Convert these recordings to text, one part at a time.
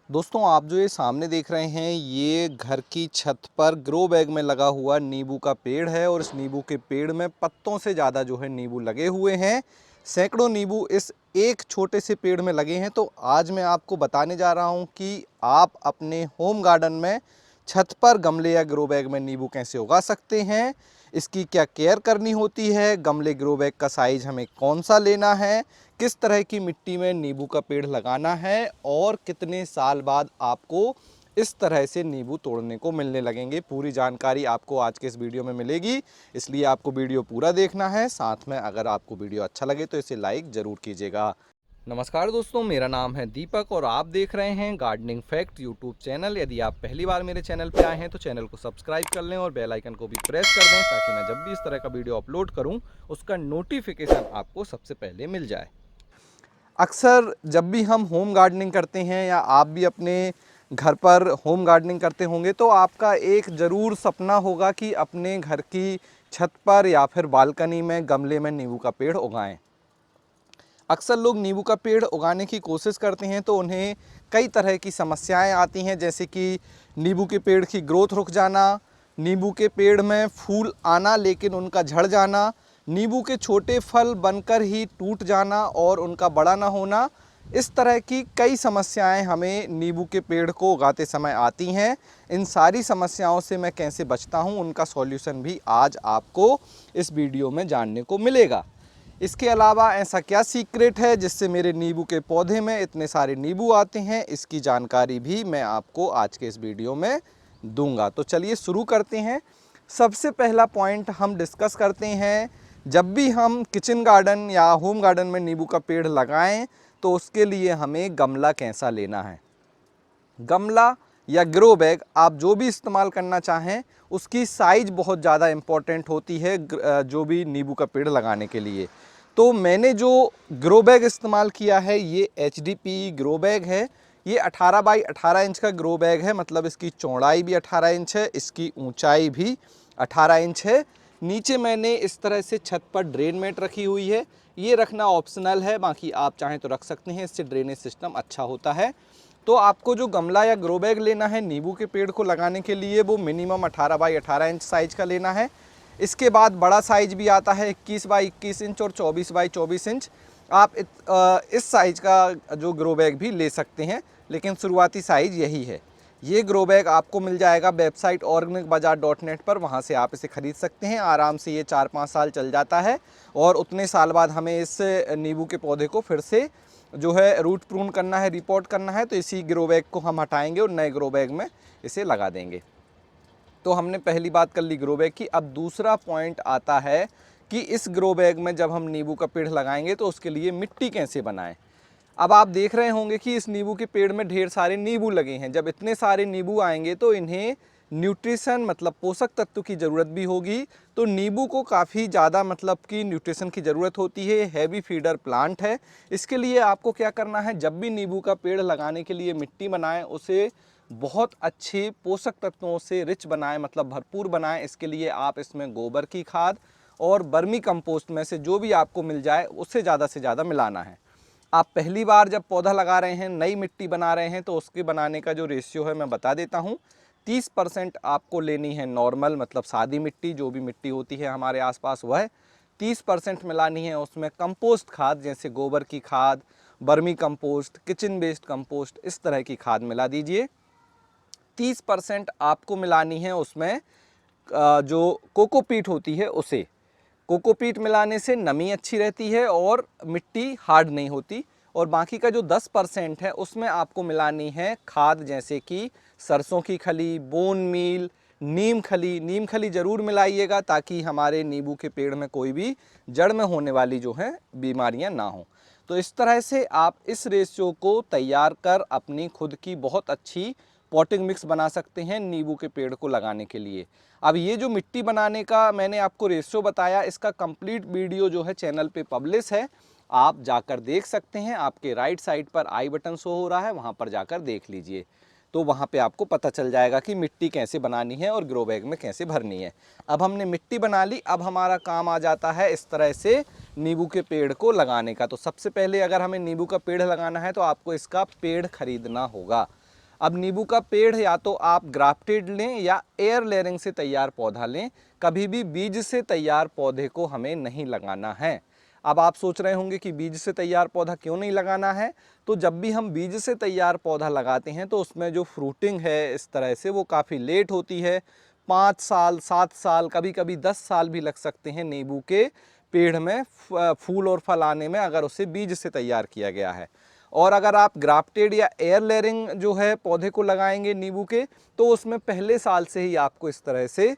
दोस्तों आप जो ये सामने देख रहे हैं ये घर की छत पर ग्रो बैग में लगा हुआ नींबू का पेड़ है और इस नींबू के पेड़ में पत्तों से ज़्यादा जो है नींबू लगे हुए हैं। सैकड़ों नींबू इस एक छोटे से पेड़ में लगे हैं। तो आज मैं आपको बताने जा रहा हूँ कि आप अपने होम गार्डन में छत पर गमले या ग्रो बैग में नींबू कैसे उगा सकते हैं, इसकी क्या केयर करनी होती है, गमले ग्रो बैग का साइज़ हमें कौन सा लेना है, किस तरह की मिट्टी में नींबू का पेड़ लगाना है और कितने साल बाद आपको इस तरह से नींबू तोड़ने को मिलने लगेंगे। पूरी जानकारी आपको आज के इस वीडियो में मिलेगी, इसलिए आपको वीडियो पूरा देखना है। साथ में अगर आपको वीडियो अच्छा लगे तो इसे लाइक ज़रूर कीजिएगा। नमस्कार दोस्तों, मेरा नाम है दीपक और आप देख रहे हैं गार्डनिंग फैक्ट यूट्यूब चैनल। यदि आप पहली बार मेरे चैनल पर आए हैं तो चैनल को सब्सक्राइब कर लें और बेल आइकन को भी प्रेस कर दें ताकि मैं जब भी इस तरह का वीडियो अपलोड करूं उसका नोटिफिकेशन आपको सबसे पहले मिल जाए। अक्सर जब भी हम होम गार्डनिंग करते हैं या आप भी अपने घर पर होम गार्डनिंग करते होंगे तो आपका एक ज़रूर सपना होगा कि अपने घर की छत पर या फिर बालकनी में गमले में नींबू का पेड़ उगाएं। अक्सर लोग नींबू का पेड़ उगाने की कोशिश करते हैं तो उन्हें कई तरह की समस्याएं आती हैं, जैसे कि नींबू के पेड़ की ग्रोथ रुक जाना, नींबू के पेड़ में फूल आना लेकिन उनका झड़ जाना, नींबू के छोटे फल बनकर ही टूट जाना और उनका बड़ा ना होना। इस तरह की कई समस्याएं हमें नींबू के पेड़ को उगाते समय आती हैं। इन सारी समस्याओं से मैं कैसे बचता हूं, उनका सॉल्यूशन भी आज आपको इस वीडियो में जानने को मिलेगा। इसके अलावा ऐसा क्या सीक्रेट है जिससे मेरे नींबू के पौधे में इतने सारे नींबू आते हैं, इसकी जानकारी भी मैं आपको आज के इस वीडियो में दूंगा। तो चलिए शुरू करते हैं। सबसे पहला पॉइंट हम डिस्कस करते हैं, जब भी हम किचन गार्डन या होम गार्डन में नींबू का पेड़ लगाएं तो उसके लिए हमें गमला कैसा लेना है। गमला या ग्रो बैग आप जो भी इस्तेमाल करना चाहें, उसकी साइज़ बहुत ज़्यादा इम्पॉर्टेंट होती है जो भी नींबू का पेड़ लगाने के लिए। तो मैंने जो ग्रो बैग इस्तेमाल किया है ये HDPE ग्रो बैग है। ये 18 बाई 18 इंच का ग्रो बैग है, मतलब इसकी चौड़ाई भी 18 इंच है, इसकी ऊंचाई भी 18 इंच है। नीचे मैंने इस तरह से छत पर ड्रेन मैट रखी हुई है। ये रखना ऑप्शनल है, बाकी आप चाहें तो रख सकते हैं, इससे ड्रेनेज सिस्टम अच्छा होता है। तो आपको जो गमला या ग्रो बैग लेना है नींबू के पेड़ को लगाने के लिए वो मिनिमम 18 बाई 18 इंच साइज़ का लेना है। इसके बाद बड़ा साइज भी आता है 21 बाई 21 इंच और 24 बाई 24 इंच। आप इस साइज़ का जो ग्रो बैग भी ले सकते हैं, लेकिन शुरुआती साइज़ यही है। ये ग्रो बैग आपको मिल जाएगा वेबसाइट organicbazaar.net पर, वहाँ से आप इसे ख़रीद सकते हैं। आराम से ये 4-5 साल चल जाता है और उतने साल बाद हमें इस नींबू के पौधे को फिर से जो है रूट प्रून करना है, रिपोर्ट करना है, तो इसी ग्रो बैग को हम हटाएंगे और नए ग्रो बैग में इसे लगा देंगे। तो हमने पहली बात कर ली ग्रो बैग की। अब दूसरा पॉइंट आता है कि इस ग्रो बैग में जब हम नींबू का पेड़ लगाएंगे तो उसके लिए मिट्टी कैसे बनाएं। अब आप देख रहे होंगे कि इस नींबू के पेड़ में ढेर सारे नींबू लगे हैं। जब इतने सारे नींबू आएंगे तो इन्हें न्यूट्रिशन मतलब पोषक तत्व की ज़रूरत भी होगी। तो नींबू को काफ़ी ज़्यादा मतलब कि न्यूट्रिशन की ज़रूरत होती है, हैवी फीडर प्लांट है। इसके लिए आपको क्या करना है, जब भी नींबू का पेड़ लगाने के लिए मिट्टी बनाएं उसे बहुत अच्छे पोषक तत्वों से रिच बनाएं, मतलब भरपूर बनाएं। इसके लिए आप इसमें गोबर की खाद और वर्मी कंपोस्ट में से जो भी आपको मिल जाए उससे ज़्यादा से ज़्यादा मिलाना है। आप पहली बार जब पौधा लगा रहे हैं, नई मिट्टी बना रहे हैं, तो उसके बनाने का जो रेशियो है मैं बता देता हूँ। 30% आपको लेनी है नॉर्मल मतलब सादी मिट्टी, जो भी मिट्टी होती है हमारे आसपास वह 30% मिलानी है। उसमें कंपोस्ट खाद जैसे गोबर की खाद, vermicompost, kitchen waste compost, इस तरह की खाद मिला दीजिए। 30% आपको मिलानी है उसमें जो कोकोपीट होती है उसे। कोकोपीट मिलाने से नमी अच्छी रहती है और मिट्टी हार्ड नहीं होती। और बाकी का जो 10% है उसमें आपको मिलानी है खाद, जैसे कि सरसों की खली, बोन मील, नीम खली ज़रूर मिलाइएगा ताकि हमारे नींबू के पेड़ में कोई भी जड़ में होने वाली जो है बीमारियां ना हो। तो इस तरह से आप इस रेशियो को तैयार कर अपनी खुद की बहुत अच्छी पॉटिंग मिक्स बना सकते हैं नींबू के पेड़ को लगाने के लिए। अब ये जो मिट्टी बनाने का मैंने आपको रेशियो बताया, इसका कंप्लीट वीडियो जो है चैनल पे पब्लिश है, आप जाकर देख सकते हैं। आपके राइट साइड पर आई बटन शो हो रहा है, वहाँ पर जाकर देख लीजिए। तो वहाँ पे आपको पता चल जाएगा कि मिट्टी कैसे बनानी है और ग्रो बैग में कैसे भरनी है। अब हमने मिट्टी बना ली, अब हमारा काम आ जाता है इस तरह से नींबू के पेड़ को लगाने का। तो सबसे पहले अगर हमें नींबू का पेड़ लगाना है तो आपको इसका पेड़ खरीदना होगा। अब नींबू का पेड़ या तो आप ग्राफ्टेड लें या एयर लेयरिंग से तैयार पौधा लें, कभी भी बीज से तैयार पौधे को हमें नहीं लगाना है। अब आप सोच रहे होंगे कि बीज से तैयार पौधा क्यों नहीं लगाना है, तो जब भी हम बीज से तैयार पौधा लगाते हैं तो उसमें जो फ्रूटिंग है इस तरह से वो काफ़ी लेट होती है। 5 साल, 7 साल, कभी कभी 10 साल भी लग सकते हैं नींबू के पेड़ में फूल और फल आने में, अगर उसे बीज से तैयार किया गया है। और अगर आप ग्राफ्टेड या एयर लेयरिंग जो है पौधे को लगाएंगे नींबू के, तो उसमें पहले साल से ही आपको इस तरह से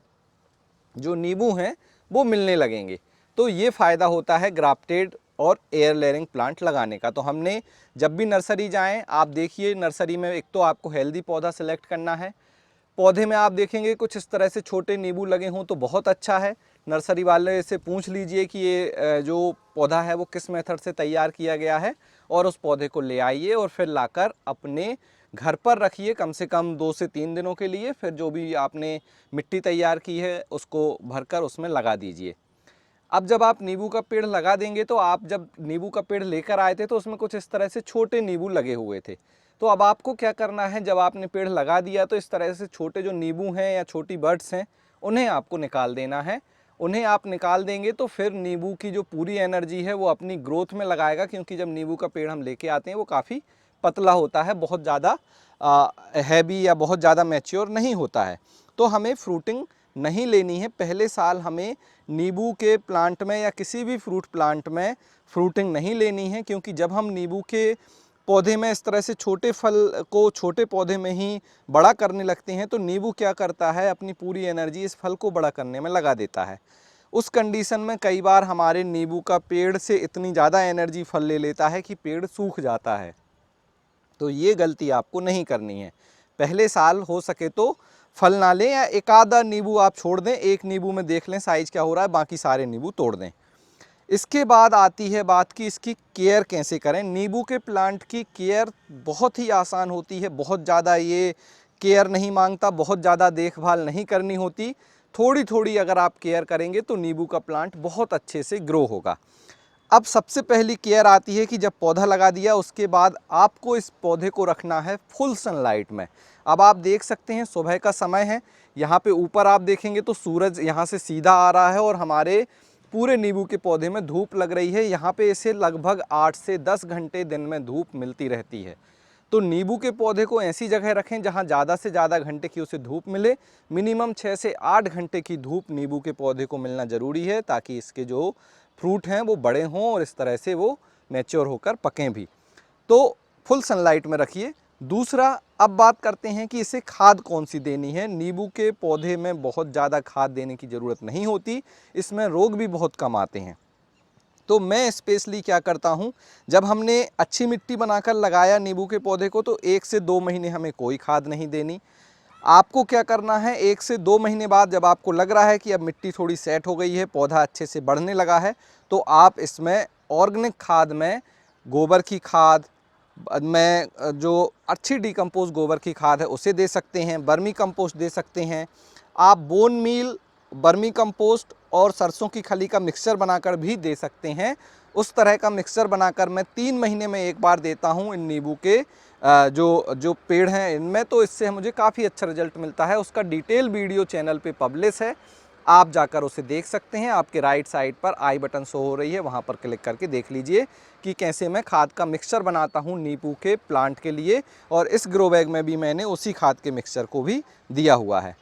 जो नींबू हैं वो मिलने लगेंगे। तो ये फ़ायदा होता है ग्राफ्टेड और एयर लेयरिंग प्लांट लगाने का। तो हमने जब भी नर्सरी जाएं, आप देखिए नर्सरी में एक तो आपको हेल्दी पौधा सेलेक्ट करना है। पौधे में आप देखेंगे कुछ इस तरह से छोटे नींबू लगे हों तो बहुत अच्छा है। नर्सरी वाले से पूछ लीजिए कि ये जो पौधा है वो किस मेथड से तैयार किया गया है, और उस पौधे को ले आइए और फिर लाकर अपने घर पर रखिए कम से कम 2 से 3 दिनों के लिए। फिर जो भी आपने मिट्टी तैयार की है उसको भरकर उसमें लगा दीजिए। अब जब आप नींबू का पेड़ लगा देंगे, तो आप जब नींबू का पेड़ लेकर आए थे तो उसमें कुछ इस तरह से छोटे नींबू लगे हुए थे। तो अब आपको क्या करना है, जब आपने पेड़ लगा दिया तो इस तरह से छोटे जो नींबू हैं या छोटी बर्ड्स हैं उन्हें आपको निकाल देना है। उन्हें आप निकाल देंगे तो फिर नींबू की जो पूरी एनर्जी है वो अपनी ग्रोथ में लगाएगा, क्योंकि जब नींबू का पेड़ हम लेके आते हैं वो काफ़ी पतला होता है, बहुत ज़्यादा हैवी या बहुत ज़्यादा मैच्योर नहीं होता है। तो हमें फ्रूटिंग नहीं लेनी है। पहले साल हमें नींबू के प्लांट में या किसी भी फ्रूट प्लांट में फ्रूटिंग नहीं लेनी है, क्योंकि जब हम नींबू के पौधे में इस तरह से छोटे फल को छोटे पौधे में ही बड़ा करने लगते हैं तो नींबू क्या करता है, अपनी पूरी एनर्जी इस फल को बड़ा करने में लगा देता है। उस कंडीशन में कई बार हमारे नींबू का पेड़ से इतनी ज़्यादा एनर्जी फल ले लेता है कि पेड़ सूख जाता है। तो ये गलती आपको नहीं करनी है। पहले साल हो सके तो फल ना लें, या एक आधा नींबू आप छोड़ दें, एक नींबू में देख लें साइज़ क्या हो रहा है, बाकी सारे नींबू तोड़ दें। इसके बाद आती है बात कि इसकी केयर कैसे करें। नींबू के प्लांट की केयर बहुत ही आसान होती है, बहुत ज़्यादा ये केयर नहीं मांगता, बहुत ज़्यादा देखभाल नहीं करनी होती। थोड़ी थोड़ी अगर आप केयर करेंगे तो नींबू का प्लांट बहुत अच्छे से ग्रो होगा। अब सबसे पहली केयर आती है कि जब पौधा लगा दिया उसके बाद आपको इस पौधे को रखना है फुल सनलाइट में। अब आप देख सकते हैं सुबह का समय है, यहाँ पे ऊपर आप देखेंगे तो सूरज यहाँ से सीधा आ रहा है और हमारे पूरे नींबू के पौधे में धूप लग रही है। यहाँ पे इसे लगभग 8 से 10 घंटे दिन में धूप मिलती रहती है। तो नींबू के पौधे को ऐसी जगह रखें जहाँ ज़्यादा से ज़्यादा घंटे की उसे धूप मिले। मिनिमम 6 से 8 घंटे की धूप नींबू के पौधे को मिलना ज़रूरी है, ताकि इसके जो फ्रूट हैं वो बड़े हों और इस तरह से वो मैच्योर होकर पकें भी। तो फुल सनलाइट में रखिए। दूसरा, अब बात करते हैं कि इसे खाद कौन सी देनी है। नींबू के पौधे में बहुत ज़्यादा खाद देने की ज़रूरत नहीं होती, इसमें रोग भी बहुत कम आते हैं। तो मैं स्पेशली क्या करता हूँ, जब हमने अच्छी मिट्टी बनाकर लगाया नींबू के पौधे को तो 1 से 2 महीने हमें कोई खाद नहीं देनी। आपको क्या करना है, 1 से 2 महीने बाद जब आपको लग रहा है कि अब मिट्टी थोड़ी सेट हो गई है, पौधा अच्छे से बढ़ने लगा है, तो आप इसमें ऑर्गेनिक खाद में गोबर की खाद में जो अच्छी डिकम्पोज गोबर की खाद है उसे दे सकते हैं, बर्मी कंपोस्ट दे सकते हैं। आप बोन मील, बर्मी कंपोस्ट और सरसों की खली का मिक्सचर बनाकर भी दे सकते हैं। उस तरह का मिक्सचर बनाकर मैं 3 महीने में एक बार देता हूँ इन नींबू के जो पेड़ हैं इनमें, तो इससे मुझे काफ़ी अच्छा रिजल्ट मिलता है। उसका डिटेल वीडियो चैनल पे पब्लिश है, आप जाकर उसे देख सकते हैं। आपके राइट साइड पर आई बटन शो हो रही है, वहाँ पर क्लिक करके देख लीजिए कि कैसे मैं खाद का मिक्सचर बनाता हूँ नींबू के प्लांट के लिए। और इस ग्रो बैग में भी मैंने उसी खाद के मिक्सचर को भी दिया हुआ है।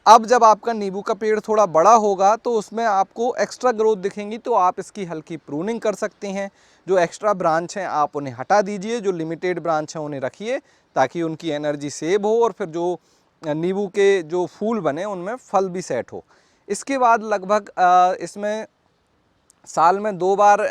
अब जब आपका नींबू का पेड़ थोड़ा बड़ा होगा तो उसमें आपको एक्स्ट्रा ग्रोथ दिखेंगी, तो आप इसकी हल्की प्रूनिंग कर सकते हैं। जो एक्स्ट्रा ब्रांच हैं आप उन्हें हटा दीजिए, जो लिमिटेड ब्रांच हैं उन्हें रखिए, ताकि उनकी एनर्जी सेव हो और फिर जो नींबू के जो फूल बने उनमें फल भी सेट हो। इसके बाद लगभग इसमें साल में 2 बार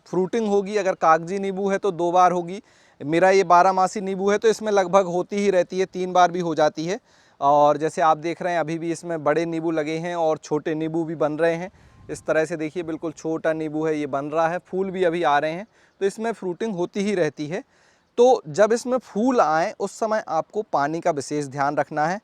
फ्रूटिंग होगी। अगर कागजी नींबू है तो 2 बार होगी। मेरा ये 12 मासी नींबू है तो इसमें लगभग होती ही रहती है, 3 बार भी हो जाती है। और जैसे आप देख रहे हैं अभी भी इसमें बड़े नींबू लगे हैं और छोटे नींबू भी बन रहे हैं। इस तरह से देखिए बिल्कुल छोटा नींबू है, ये बन रहा है, फूल भी अभी आ रहे हैं। तो इसमें फ्रूटिंग होती ही रहती है। तो जब इसमें फूल आएँ उस समय आपको पानी का विशेष ध्यान रखना है।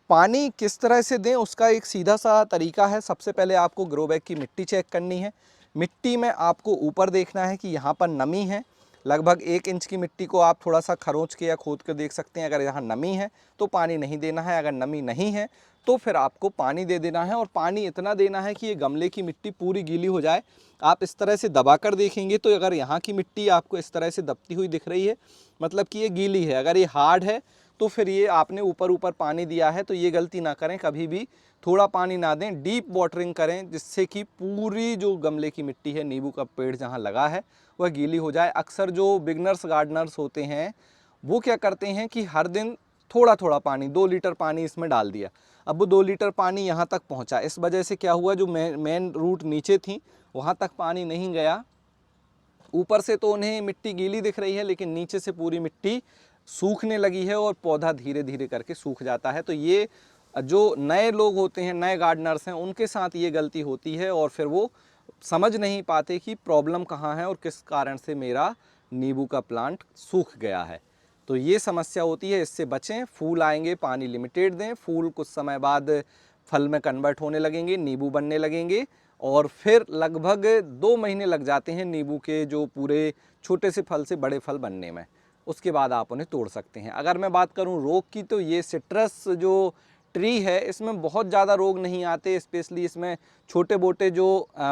पानी किस तरह से दें उसका एक सीधा सा तरीका है। सबसे पहले आपको ग्रो बैग की मिट्टी चेक करनी है। मिट्टी में आपको ऊपर देखना है कि यहाँ पर नमी है। लगभग 1 इंच की मिट्टी को आप थोड़ा सा खरोंच के या खोद कर देख सकते हैं। अगर यहाँ नमी है तो पानी नहीं देना है, अगर नमी नहीं है तो फिर आपको पानी दे देना है, और पानी इतना देना है कि ये गमले की मिट्टी पूरी गीली हो जाए। आप इस तरह से दबा कर देखेंगे तो अगर यहाँ की मिट्टी आपको इस तरह से दबती हुई दिख रही है, मतलब कि ये गीली है। अगर ये हार्ड है तो फिर ये आपने ऊपर ऊपर पानी दिया है, तो ये गलती ना करें, कभी भी थोड़ा पानी ना दें, डीप वाटरिंग करें, जिससे कि पूरी जो गमले की मिट्टी है, नींबू का पेड़ जहाँ लगा है, वह गीली हो जाए। अक्सर जो बिगनर्स गार्डनर्स होते हैं वो क्या करते हैं कि हर दिन थोड़ा थोड़ा पानी, 2 लीटर पानी इसमें डाल दिया। अब वो 2 लीटर पानी यहाँ तक पहुँचा, इस वजह से क्या हुआ, जो मेन रूट नीचे थी वहाँ तक पानी नहीं गया। ऊपर से तो उन्हें मिट्टी गीली दिख रही है, लेकिन नीचे से पूरी मिट्टी सूखने लगी है और पौधा धीरे धीरे करके सूख जाता है। तो ये जो नए लोग होते हैं, नए गार्डनर्स हैं, उनके साथ ये गलती होती है, और फिर वो समझ नहीं पाते कि प्रॉब्लम कहाँ है और किस कारण से मेरा नींबू का प्लांट सूख गया है। तो ये समस्या होती है, इससे बचें। फूल आएंगे, पानी लिमिटेड दें, फूल कुछ समय बाद फल में कन्वर्ट होने लगेंगे, नींबू बनने लगेंगे, और फिर लगभग 2 महीने लग जाते हैं नींबू के जो पूरे छोटे से फल से बड़े फल बनने में। उसके बाद आप उन्हें तोड़ सकते हैं। अगर मैं बात करूं रोग की, तो ये सिट्रस जो ट्री है इसमें बहुत ज़्यादा रोग नहीं आते, स्पेशली इसमें छोटे मोटे जो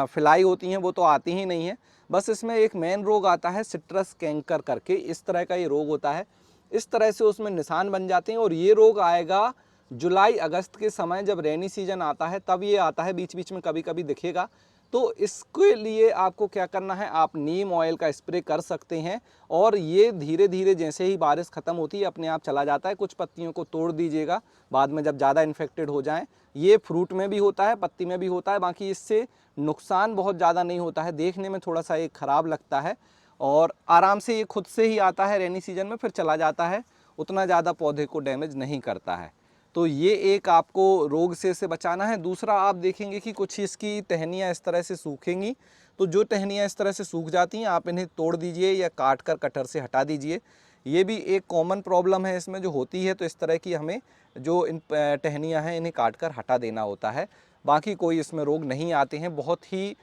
फिलाई होती हैं वो तो आती ही नहीं है। बस इसमें एक मेन रोग आता है सिट्रस कैंकर करके, इस तरह का ये रोग होता है। इस तरह से उसमें निशान बन जाते हैं, और ये रोग आएगा जुलाई अगस्त के समय, जब रेनी सीजन आता है तब ये आता है, बीच बीच में कभी कभी दिखेगा। तो इसके लिए आपको क्या करना है, आप नीम ऑयल का स्प्रे कर सकते हैं, और ये धीरे धीरे जैसे ही बारिश ख़त्म होती है अपने आप चला जाता है। कुछ पत्तियों को तोड़ दीजिएगा बाद में जब ज़्यादा इन्फेक्टेड हो जाएं। ये फ्रूट में भी होता है, पत्ती में भी होता है, बाकी इससे नुकसान बहुत ज़्यादा नहीं होता है। देखने में थोड़ा सा ये ख़राब लगता है, और आराम से ये खुद से ही आता है रेनी सीजन में, फिर चला जाता है, उतना ज़्यादा पौधे को डैमेज नहीं करता है। तो ये एक आपको रोग से बचाना है। दूसरा, आप देखेंगे कि कुछ इसकी टहनियाँ इस तरह से सूखेंगी, तो जो टहनियाँ इस तरह से सूख जाती हैं आप इन्हें तोड़ दीजिए या काट कर कटर से हटा दीजिए। ये भी एक कॉमन प्रॉब्लम है इसमें जो होती है, तो इस तरह की हमें जो इन टहनियाँ हैं इन्हें काट कर हटा देना होता है। बाकी कोई इसमें रोग नहीं आते हैं। बहुत ही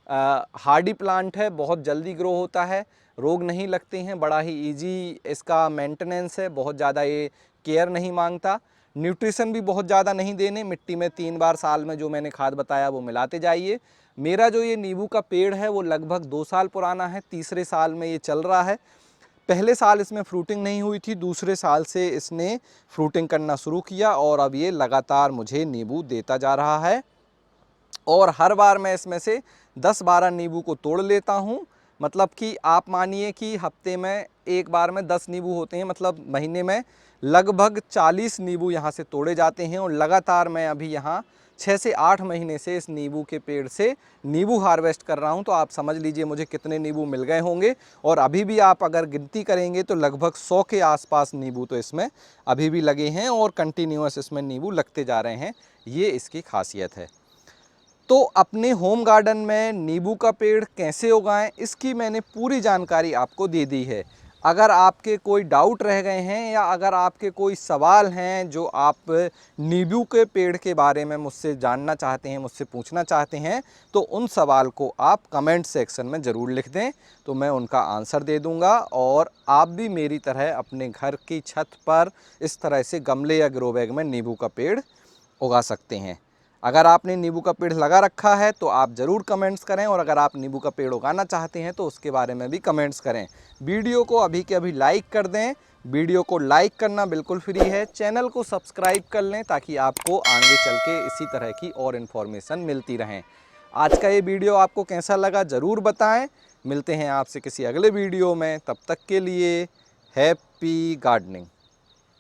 हार्डी प्लांट है, बहुत जल्दी ग्रो होता है, रोग नहीं लगते हैं, बड़ा ही ईजी इसका मेंटेनेंस है, बहुत ज़्यादा ये केयर नहीं मांगता। न्यूट्रिशन भी बहुत ज़्यादा नहीं देने, मिट्टी में 3 बार साल में जो मैंने खाद बताया वो मिलाते जाइए। मेरा जो ये नींबू का पेड़ है वो लगभग 2 साल पुराना है, तीसरे साल में ये चल रहा है। पहले साल इसमें फ्रूटिंग नहीं हुई थी, दूसरे साल से इसने फ्रूटिंग करना शुरू किया, और अब ये लगातार मुझे नींबू देता जा रहा है। और हर बार मैं इसमें से 10-12 नींबू को तोड़ लेता हूँ। मतलब कि आप मानिए कि हफ्ते में एक बार में 10 नींबू होते हैं, मतलब महीने में लगभग 40 नींबू यहाँ से तोड़े जाते हैं। और लगातार मैं अभी यहाँ 6 से 8 महीने से इस नींबू के पेड़ से नींबू हार्वेस्ट कर रहा हूँ। तो आप समझ लीजिए मुझे कितने नींबू मिल गए होंगे। और अभी भी आप अगर गिनती करेंगे तो लगभग 100 के आसपास नींबू तो इसमें अभी भी लगे हैं, और कंटिन्यूअस इसमें नींबू लगते जा रहे हैं। ये इसकी खासियत है। तो अपने होम गार्डन में नींबू का पेड़ कैसे उगाएं, इसकी मैंने पूरी जानकारी आपको दे दी है। अगर आपके कोई डाउट रह गए हैं, या अगर आपके कोई सवाल हैं जो आप नींबू के पेड़ के बारे में मुझसे जानना चाहते हैं, मुझसे पूछना चाहते हैं, तो उन सवाल को आप कमेंट सेक्शन में ज़रूर लिख दें, तो मैं उनका आंसर दे दूंगा। और आप भी मेरी तरह अपने घर की छत पर इस तरह से गमले या ग्रो बैग में नींबू का पेड़ उगा सकते हैं। अगर आपने नींबू का पेड़ लगा रखा है तो आप ज़रूर कमेंट्स करें, और अगर आप नींबू का पेड़ उगाना चाहते हैं तो उसके बारे में भी कमेंट्स करें। वीडियो को अभी के अभी लाइक कर दें। वीडियो को लाइक करना बिल्कुल फ्री है। चैनल को सब्सक्राइब कर लें ताकि आपको आगे चल के इसी तरह की और इन्फॉर्मेशन मिलती रहें। आज का ये वीडियो आपको कैसा लगा ज़रूर बताएँ। मिलते हैं आपसे किसी अगले वीडियो में, तब तक के लिए हैप्पी गार्डनिंग।